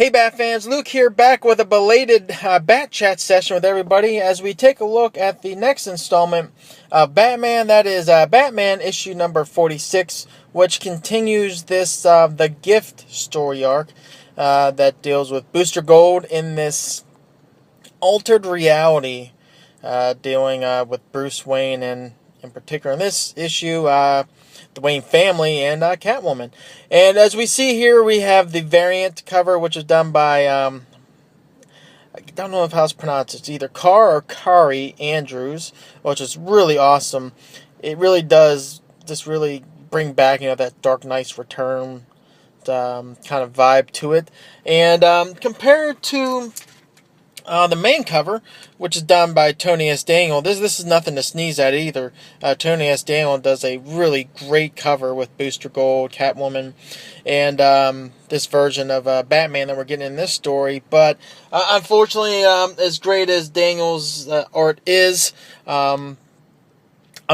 Hey Bat fans, Luke here, back with a belated Bat Chat session with everybody as we take a look at the next installment of Batman. That is Batman issue number 46, which continues this the Gift story arc that deals with Booster Gold in this altered reality, dealing with Bruce Wayne and in particular in this issue, the Wayne family and Catwoman. And as we see here, we have the variant cover, which is done by, I don't know how it's pronounced. It's either Carr or Kari Andrews, which is really awesome. It really does just really bring back, that Dark Knight's Return kind of vibe to it. And compared to the main cover, which is done by Tony S. Daniel. This is nothing to sneeze at either. Tony S. Daniel does a really great cover with Booster Gold, Catwoman, and this version of Batman that we're getting in this story. But unfortunately, as great as Daniel's art is, I'm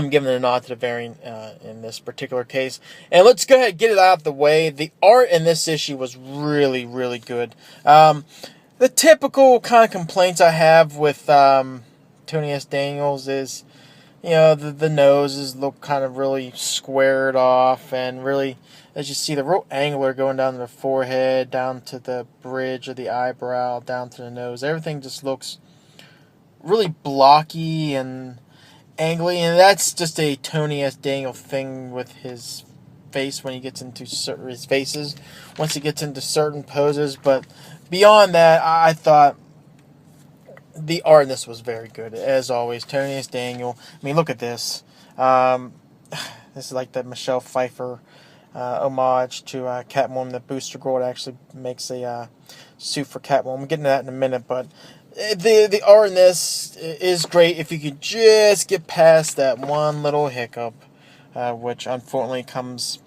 giving a nod to the variant in this particular case. And let's go ahead and get it out of the way. The art in this issue was really, really good. The typical kind of complaints I have with Tony S. Daniels is, the noses look kind of really squared off, and really, as you see, the real angular going down to the forehead, down to the bridge of the eyebrow, down to the nose. Everything just looks really blocky and angly, and that's just a Tony S. Daniel thing with his face when he gets into his faces, once he gets into certain poses. But beyond that, I thought the art in this was very good, as always. Tony S. Daniel. I mean, look at this. This is like the Michelle Pfeiffer homage to Catwoman. That Booster Gold actually makes a suit for Catwoman. We'll get into that in a minute, but the art in this is great if you could just get past that one little hiccup, which unfortunately comes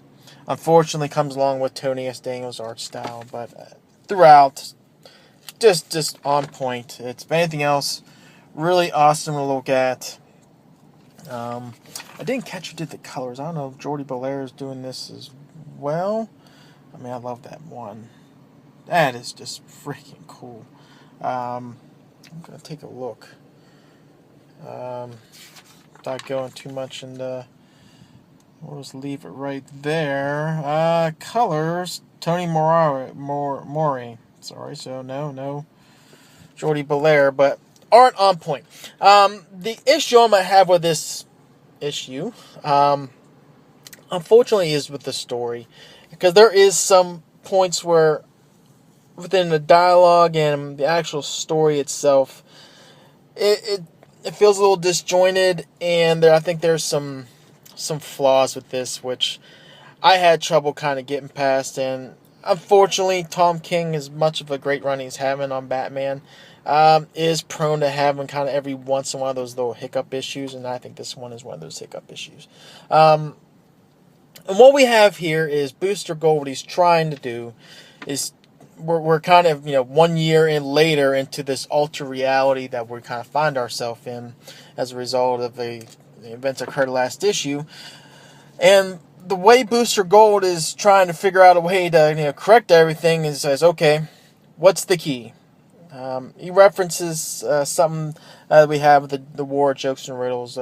along with Tony S. Daniel's art style. But throughout, just on point. It's, if anything else, really awesome to look at. I didn't catch who did the colors. I don't know if Jordi Belair is doing this as well. I mean, I love that one. That is just freaking cool. I'm going to take a look. Without going too much into... We'll just leave it right there. Colors, Tony Mori. Sorry, so no Jordi Belair, but art on point. The issue I'm going to have with this issue, unfortunately, is with the story. Because there is some points where, within the dialogue and the actual story itself, it feels a little disjointed, and I think there's some flaws with this, which I had trouble kind of getting past. And unfortunately, Tom King, as much of a great run he's having on Batman, is prone to having kind of every once in a while those little hiccup issues, and I think this one is one of those hiccup issues. And what we have here is Booster Gold. What he's trying to do is, we're kind of 1 year in later into this alter reality that we kind of find ourselves in as a result of the events that occurred last issue. And the way Booster Gold is trying to figure out a way to correct everything is says, okay, what's the key? He references something we have with the War Jokes and Riddles.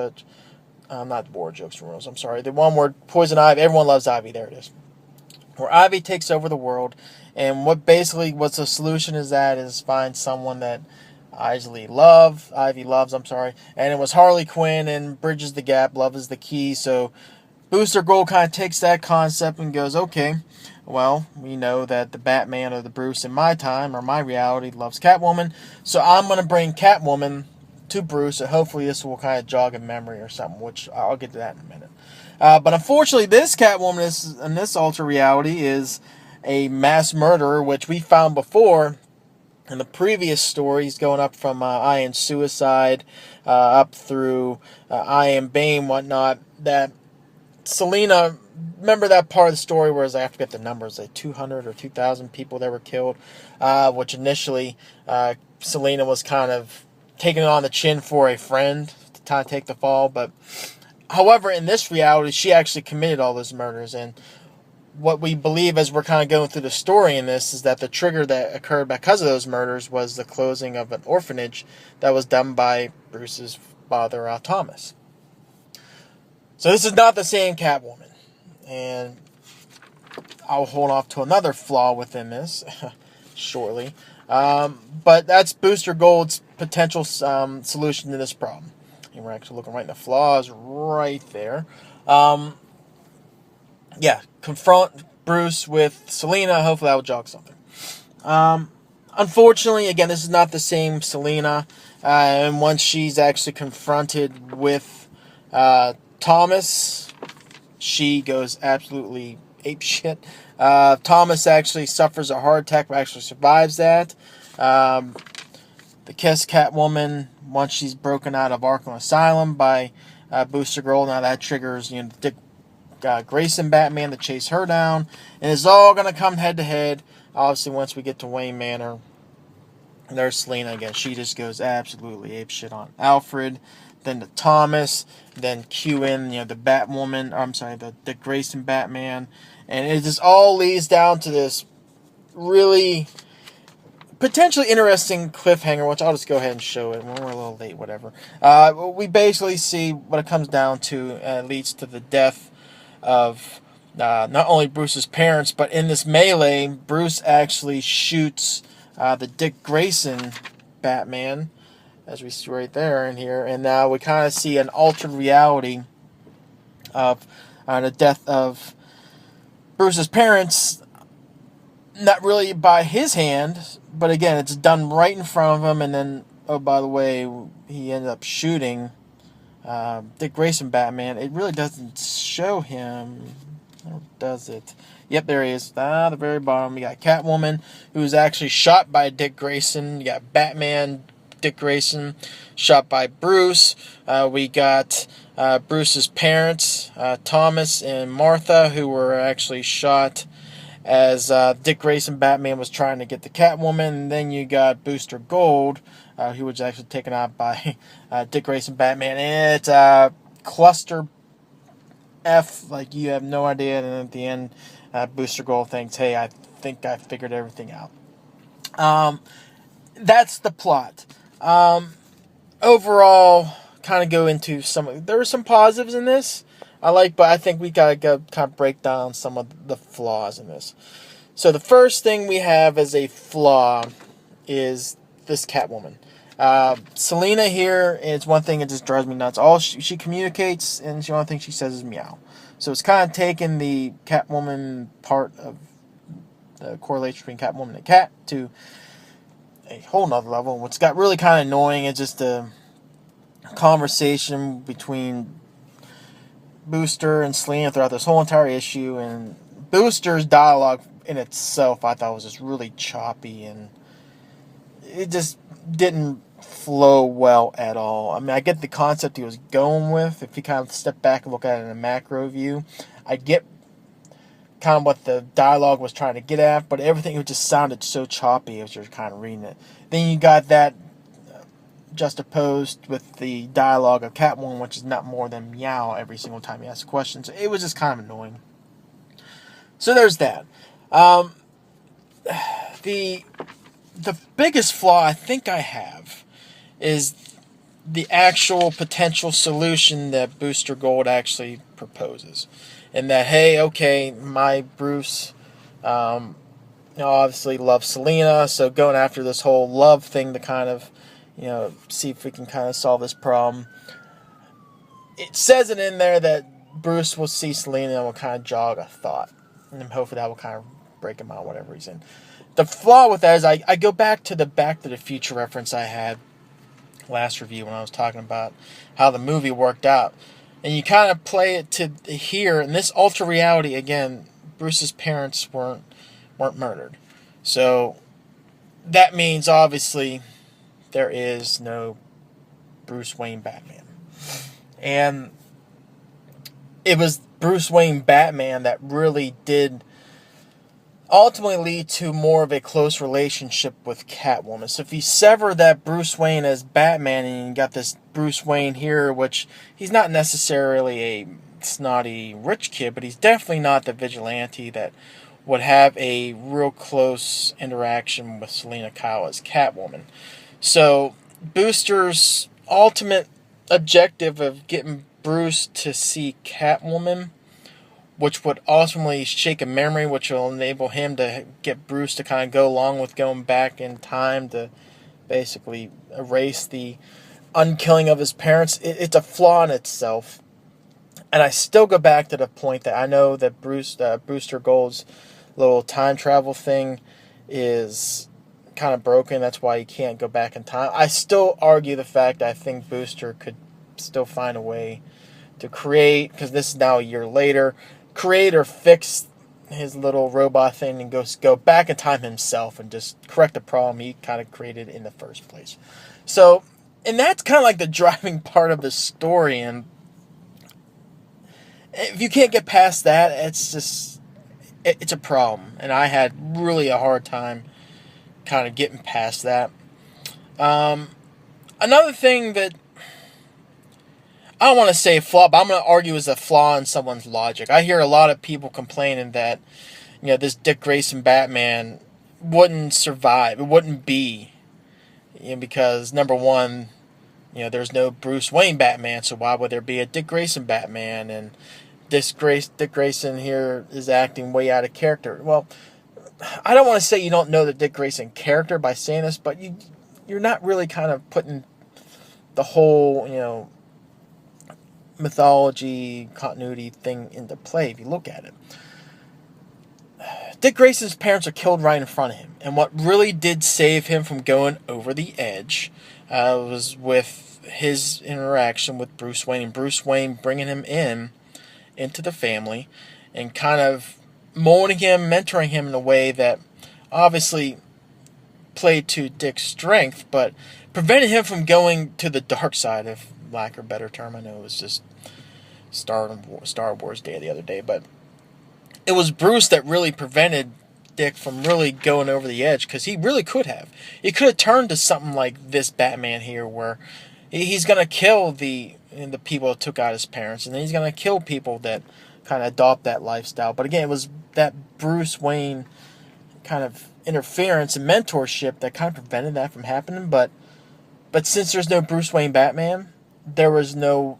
Not War Jokes and Riddles, I'm sorry. The one where Poison Ivy, everyone loves Ivy, there it is. Where Ivy takes over the world, and what's the solution is find someone that Ivy loves, and it was Harley Quinn, and bridges the gap. Love is the key. So Booster Gold kind of takes that concept and goes, okay, well, we know that the Batman or the Bruce in my time or my reality loves Catwoman, so I'm going to bring Catwoman to Bruce, and hopefully this will kind of jog a memory or something, which I'll get to that in a minute. But unfortunately, this Catwoman in this alter reality is a mass murderer, which we found before in the previous stories, going up from I Am Suicide up through I Am Bane, whatnot, that Selina, remember that part of the story where I have to get the numbers, like 200 or 2,000 people that were killed, which initially Selina was kind of taking on the chin for a friend to kind of take the fall. But however, in this reality, she actually committed all those murders, and what we believe as we're kind of going through the story in this is that the trigger that occurred because of those murders was the closing of an orphanage that was done by Bruce's father, Thomas. So this is not the same Catwoman. And I'll hold off to another flaw within this shortly. But that's Booster Gold's potential solution to this problem. And we're actually looking right in the flaws right there. Confront Bruce with Selina. Hopefully that will jog something. Unfortunately, again, this is not the same Selina. And once she's actually confronted with Thomas, she goes absolutely apeshit. Thomas actually suffers a heart attack, but actually survives that. The Kiss Catwoman, once she's broken out of Arkham Asylum by Booster Gold, now that triggers Dick Grayson Batman to chase her down, and it's all going to come head to head. Obviously, once we get to Wayne Manor, there's Selina again. She just goes absolutely apeshit on Alfred. Then to Thomas, then cue in the Batwoman. The Dick Grayson Batman, and it just all leads down to this really potentially interesting cliffhanger, which I'll just go ahead and show it when we're a little late, whatever. We basically see what it comes down to, leads to the death of not only Bruce's parents, but in this melee, Bruce actually shoots the Dick Grayson Batman, as we see right there in here, and now we kind of see an altered reality of the death of Bruce's parents, not really by his hand, but again, it's done right in front of him, and then, oh, by the way, he ended up shooting Dick Grayson Batman. It really doesn't show him, or does it? Yep, there he is. The very bottom, you got Catwoman, who's actually shot by Dick Grayson. You got Batman, Dick Grayson, shot by Bruce. We got Bruce's parents, Thomas and Martha, who were actually shot as Dick Grayson Batman was trying to get the Catwoman. And then you got Booster Gold, who was actually taken out by Dick Grayson Batman. And it's cluster F, like you have no idea. And then at the end, Booster Gold thinks, hey, I think I figured everything out. That's the plot. Overall, kind of go into there were some positives in this but I think we gotta go kind of break down some of the flaws in this. So the first thing we have as a flaw is this Catwoman. Selina here is one thing that just drives me nuts. All she communicates, and the only thing she says is meow. So it's kind of taken the Catwoman part of the correlation between Catwoman and cat to a whole nother level. What's got really kind of annoying is just a conversation between Booster and Selina throughout this whole entire issue, and Booster's dialogue in itself I thought was just really choppy, and it just didn't flow well at all. I mean, I get the concept he was going with. If you kind of step back and look at it in a macro view, I get kind of what the dialogue was trying to get at, but everything just sounded so choppy as you're kind of reading it. Then you got that juxtaposed with the dialogue of Catwoman, which is not more than meow every single time you ask a question. So it was just kind of annoying. So there's that. The biggest flaw I think I have is the actual potential solution that Booster Gold actually proposes. And that, hey, okay, my Bruce obviously loves Selina, so going after this whole love thing to kind of see if we can kind of solve this problem. It says it in there that Bruce will see Selina and will kind of jog a thought. And hopefully that will kind of break him out, whatever reason. The flaw with that is I go back to the Back to the Future reference I had last review when I was talking about how the movie worked out. And you kind of play it to here, in this ultra reality, again, Bruce's parents weren't murdered. So that means, obviously, there is no Bruce Wayne Batman. And it was Bruce Wayne Batman that really did ultimately lead to more of a close relationship with Catwoman. So if you sever that Bruce Wayne as Batman and you got this Bruce Wayne here, which he's not necessarily a snotty rich kid, but he's definitely not the vigilante that would have a real close interaction with Selena Kyle as Catwoman. So Booster's ultimate objective of getting Bruce to see Catwoman, which would ultimately shake a memory, which will enable him to get Bruce to kind of go along with going back in time to basically erase the unkilling of his parents. It's a flaw in itself. And I still go back to the point that I know that Booster Gold's little time travel thing is kind of broken. That's why he can't go back in time. I still argue the fact that I think Booster could still find a way to create, because this is now a year later, create or fix his little robot thing and go back in time himself and just correct the problem he kind of created in the first place. So, and that's kind of like the driving part of the story, and if you can't get past that, it's a problem. And I had really a hard time kind of getting past that. Another thing that I don't want to say flaw, but I'm going to argue is a flaw in someone's logic. I hear a lot of people complaining that, this Dick Grayson Batman wouldn't survive. It wouldn't be, because number one, there's no Bruce Wayne Batman, so why would there be a Dick Grayson Batman? And Dick Grayson here is acting way out of character. Well, I don't want to say you don't know the Dick Grayson character by saying this, but you're not really kind of putting the whole, mythology, continuity thing into play if you look at it. Dick Grayson's parents are killed right in front of him, and what really did save him from going over the edge was with his interaction with Bruce Wayne, and Bruce Wayne bringing him into the family and kind of molding him, mentoring him in a way that obviously played to Dick's strength, but prevented him from going to the dark side, if lack of a better term. I know it was just Star Wars Day the other day, but it was Bruce that really prevented Dick from really going over the edge, because he really could have. He could have turned to something like this Batman here, where he's going to kill the people that took out his parents, and then he's going to kill people that kind of adopt that lifestyle. But again, it was that Bruce Wayne kind of interference and mentorship that kind of prevented that from happening. But since there's no Bruce Wayne Batman, there was no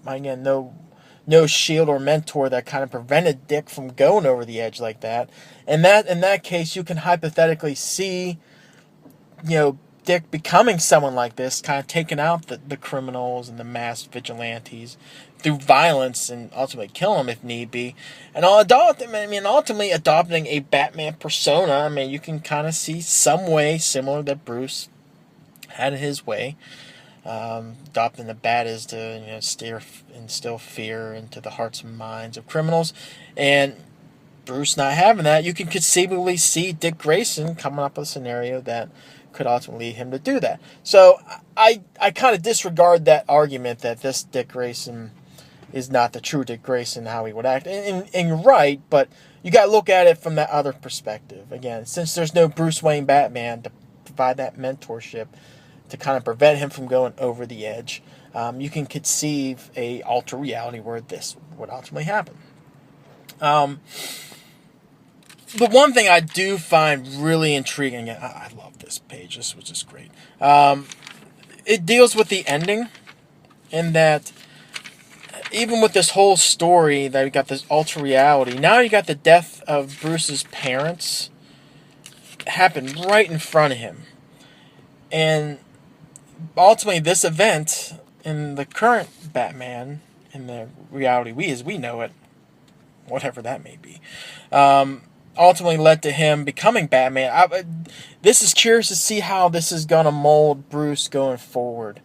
shield or mentor that kind of prevented Dick from going over the edge like that. And that in that case, you can hypothetically see, Dick becoming someone like this, kind of taking out the criminals and the masked vigilantes through violence and ultimately kill them if need be. And ultimately adopting a Batman persona. You can kind of see some way similar that Bruce had his way. Adopting the bat is to instill fear into the hearts and minds of criminals, and Bruce not having that, you can conceivably see Dick Grayson coming up with a scenario that could ultimately lead him to do that. So I kind of disregard that argument that this Dick Grayson is not the true Dick Grayson, how he would act, and you're right, but you got to look at it from that other perspective. Again, since there's no Bruce Wayne Batman to provide that mentorship to kind of prevent him from going over the edge, you can conceive a alter reality where this would ultimately happen. The one thing I do find really intriguing, I love this page, this was just great, it deals with the ending, in that even with this whole story that we got this alter reality, now you got the death of Bruce's parents happen right in front of him. And ultimately, this event in the current Batman, in the reality as we know it, whatever that may be, ultimately led to him becoming Batman. This is curious to see how this is going to mold Bruce going forward.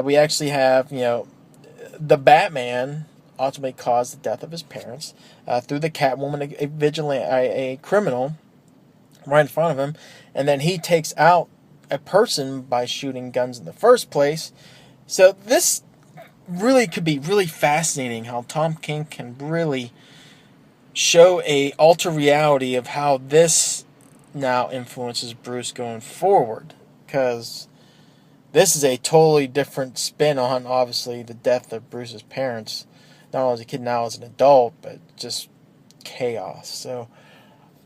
We actually have, the Batman ultimately caused the death of his parents through the Catwoman, a criminal, right in front of him, and then he takes out a person by shooting guns in the first place. So this really could be really fascinating, how Tom King can really show a alter reality of how this now influences Bruce going forward, because this is a totally different spin on obviously the death of Bruce's parents not only as a kid, now as an adult, but just chaos. So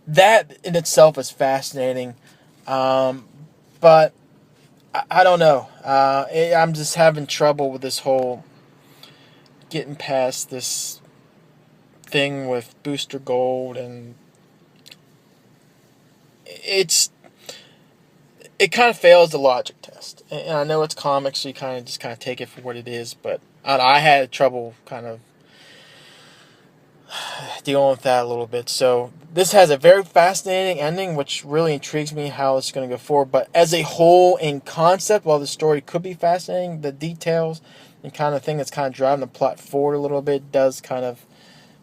that in itself is fascinating. But I don't know. I'm just having trouble with this whole getting past this thing with Booster Gold, and it kind of fails the logic test. And I know it's comics, so you kind of take it for what it is. But I had trouble kind of dealing with that a little bit. So this has a very fascinating ending, which really intrigues me how it's going to go forward. But as a whole, in concept, while the story could be fascinating, the details and kind of thing that's kind of driving the plot forward a little bit does kind of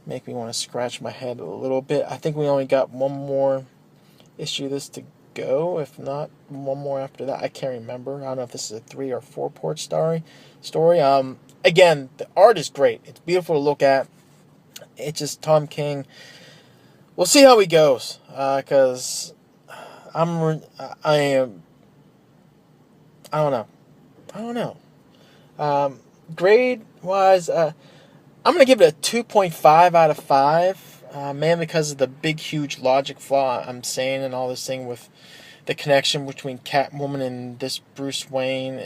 make me want to scratch my head a little bit. I think we only got one more issue of this to go, if not one more after that. I can't remember. I don't know if this is a 3 or 4 part story. Again, the art is great. It's beautiful to look at. It's just Tom King. We'll see how he goes, because I don't know. Grade wise, I'm gonna give it a 2.5 out of 5. Mainly because of the big, huge logic flaw I'm saying, and all this thing with the connection between Catwoman and this Bruce Wayne.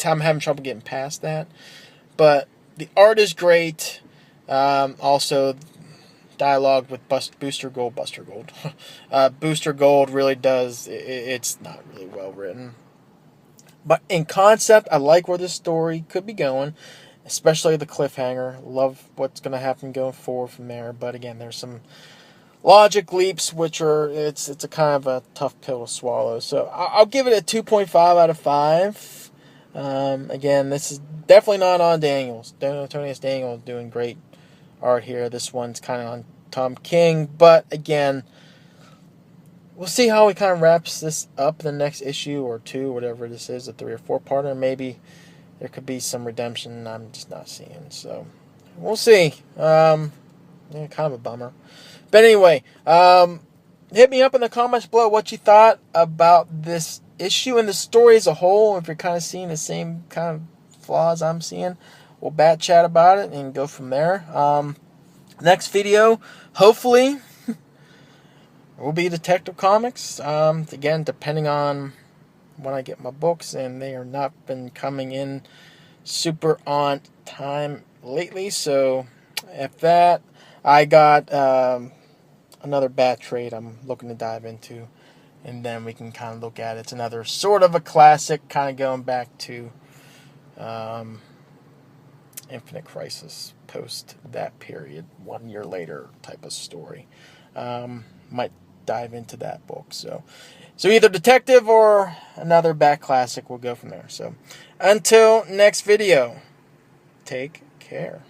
I'm having trouble getting past that. But the art is great. Also, dialogue with Booster Gold. Booster Gold really does. It's not really well written. But in concept, I like where this story could be going. Especially the cliffhanger. Love what's going to happen going forward from there. But again, there's some logic leaps, which it's a kind of a tough pill to swallow. So I'll give it a 2.5 out of 5. Again, this is definitely not on Daniels. Tony S. Daniels doing great art here. This one's kind of on Tom King. But again, we'll see how he kind of wraps this up in the next issue or 2, whatever this is, a 3 or 4 parter. Maybe there could be some redemption I'm just not seeing. So we'll see. Kind of a bummer. But anyway, hit me up in the comments below what you thought about this issue and the story as a whole. If you're kind of seeing the same kind of flaws I'm seeing, we'll bat chat about it and go from there. Next video, hopefully, will be Detective Comics. Again, depending on when I get my books, and they are not been coming in super on time lately. So if that, I got another bat trade I'm looking to dive into, and then we can kind of look at it. It's another sort of a classic, kind of going back to Infinite Crisis, post that period, 1 year later type of story. Might dive into that book. So either Detective or another Bat classic. We'll go from there. So until next video, take care.